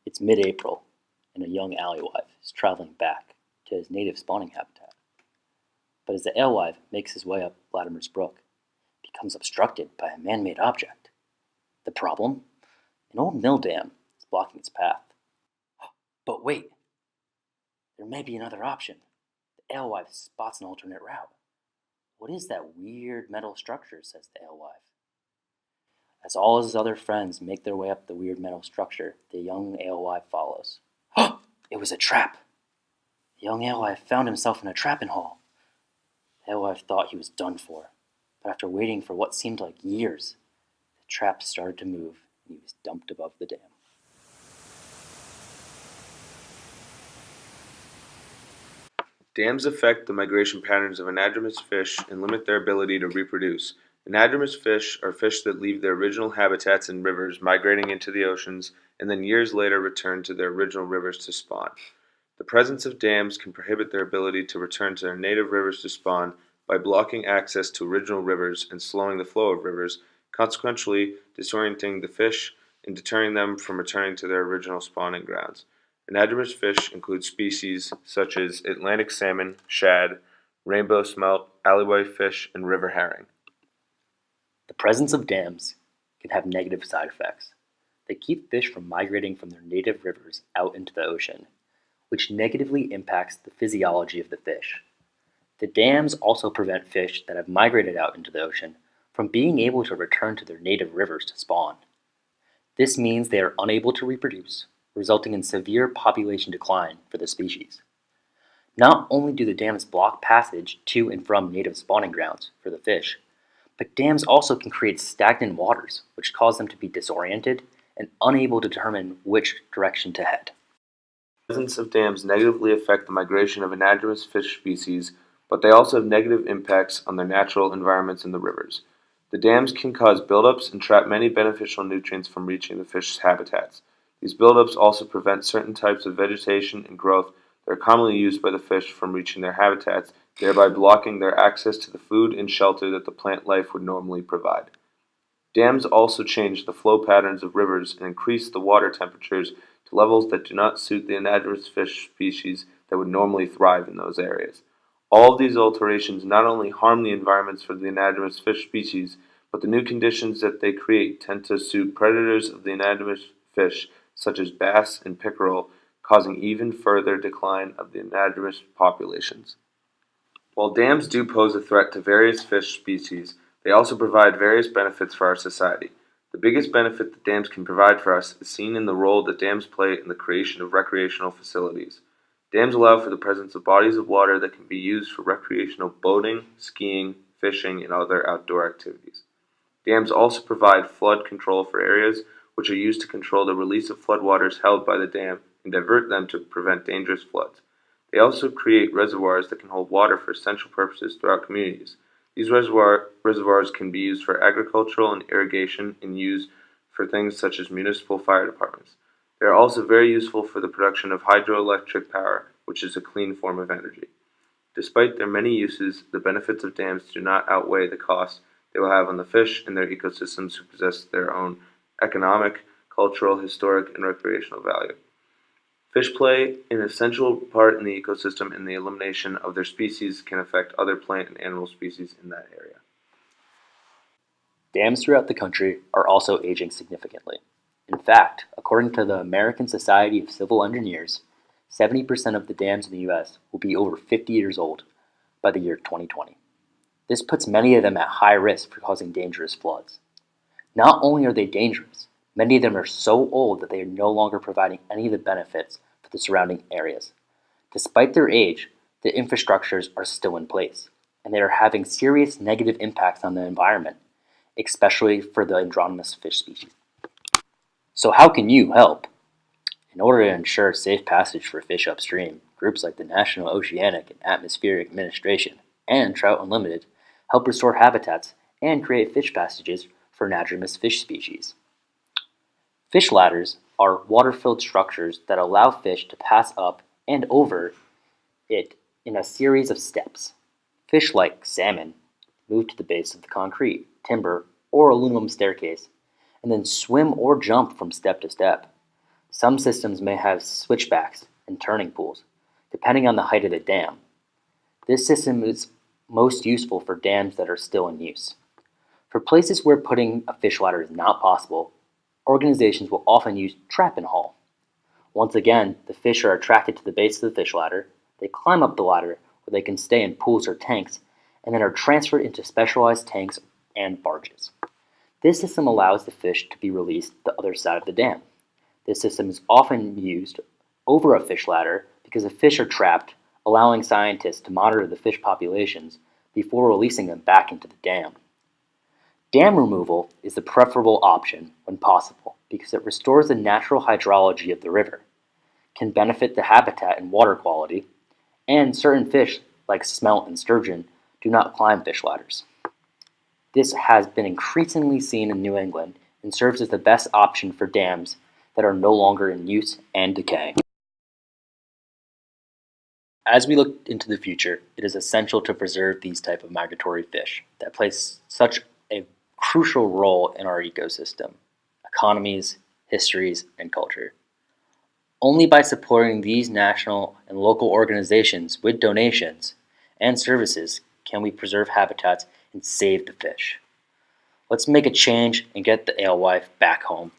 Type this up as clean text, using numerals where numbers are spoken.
It's mid-April, and a young alewife is traveling back to his native spawning habitat. But as the alewife makes his way up Latimer's Brook, it becomes obstructed by a man-made object. The problem? An old mill dam is blocking its path. But wait, there may be another option. The alewife spots an alternate route. What is that weird metal structure, says the alewife. As all his other friends make their way up the weird metal structure, the young alewife follows. It was a trap! The young alewife found himself in a trapping hole. The alewife thought he was done for, but after waiting for what seemed like years, the trap started to move and he was dumped above the dam. Dams affect the migration patterns of anadromous fish and limit their ability to reproduce. Anadromous fish are fish that leave their original habitats in rivers, migrating into the oceans, and then years later return to their original rivers to spawn. The presence of dams can prohibit their ability to return to their native rivers to spawn by blocking access to original rivers and slowing the flow of rivers, consequently disorienting the fish and deterring them from returning to their original spawning grounds. Anadromous fish include species such as Atlantic salmon, shad, rainbow smelt, alewife fish, and river herring. The presence of dams can have negative side effects. They keep fish from migrating from their native rivers out into the ocean, which negatively impacts the physiology of the fish. The dams also prevent fish that have migrated out into the ocean from being able to return to their native rivers to spawn. This means they are unable to reproduce, resulting in severe population decline for the species. Not only do the dams block passage to and from native spawning grounds for the fish, but dams also can create stagnant waters, which cause them to be disoriented and unable to determine which direction to head. The presence of dams negatively affect the migration of anadromous fish species, but they also have negative impacts on their natural environments in the rivers. The dams can cause buildups and trap many beneficial nutrients from reaching the fish's habitats. These buildups also prevent certain types of vegetation and growth that are commonly used by the fish from reaching their habitats, thereby blocking their access to the food and shelter that the plant life would normally provide. Dams also change the flow patterns of rivers and increase the water temperatures to levels that do not suit the anadromous fish species that would normally thrive in those areas. All of these alterations not only harm the environments for the anadromous fish species, but the new conditions that they create tend to suit predators of the anadromous fish, such as bass and pickerel, causing even further decline of the anadromous populations. While dams do pose a threat to various fish species, they also provide various benefits for our society. The biggest benefit that dams can provide for us is seen in the role that dams play in the creation of recreational facilities. Dams allow for the presence of bodies of water that can be used for recreational boating, skiing, fishing, and other outdoor activities. Dams also provide flood control for areas which are used to control the release of floodwaters held by the dam and divert them to prevent dangerous floods. They also create reservoirs that can hold water for essential purposes throughout communities. These reservoirs can be used for agricultural and irrigation and used for things such as municipal fire departments. They are also very useful for the production of hydroelectric power, which is a clean form of energy. Despite their many uses, the benefits of dams do not outweigh the costs they will have on the fish and their ecosystems who possess their own economic, cultural, historic, and recreational value. Fish play an essential part in the ecosystem, and the elimination of their species can affect other plant and animal species in that area. Dams throughout the country are also aging significantly. In fact, according to the American Society of Civil Engineers, 70% of the dams in the U.S. will be over 50 years old by the year 2020. This puts many of them at high risk for causing dangerous floods. Not only are they dangerous, many of them are so old that they are no longer providing any of the benefits for the surrounding areas. Despite their age, the infrastructures are still in place, and they are having serious negative impacts on the environment, especially for the anadromous fish species. So how can you help? In order to ensure safe passage for fish upstream, groups like the National Oceanic and Atmospheric Administration and Trout Unlimited help restore habitats and create fish passages for anadromous fish species. Fish ladders are water-filled structures that allow fish to pass up and over it in a series of steps. Fish like salmon move to the base of the concrete, timber, or aluminum staircase, and then swim or jump from step to step. Some systems may have switchbacks and turning pools, depending on the height of the dam. This system is most useful for dams that are still in use. For places where putting a fish ladder is not possible, organizations will often use trap and haul. Once again, the fish are attracted to the base of the fish ladder, they climb up the ladder where they can stay in pools or tanks, and then are transferred into specialized tanks and barges. This system allows the fish to be released the other side of the dam. This system is often used over a fish ladder because the fish are trapped, allowing scientists to monitor the fish populations before releasing them back into the dam. Dam removal is the preferable option when possible because it restores the natural hydrology of the river, can benefit the habitat and water quality, and certain fish like smelt and sturgeon do not climb fish ladders. This has been increasingly seen in New England and serves as the best option for dams that are no longer in use and decaying. As we look into the future, it is essential to preserve these type of migratory fish that play such a crucial role in our ecosystem, economies, histories, and culture. Only by supporting these national and local organizations with donations and services can we preserve habitats and save the fish. Let's make a change and get the alewife back home.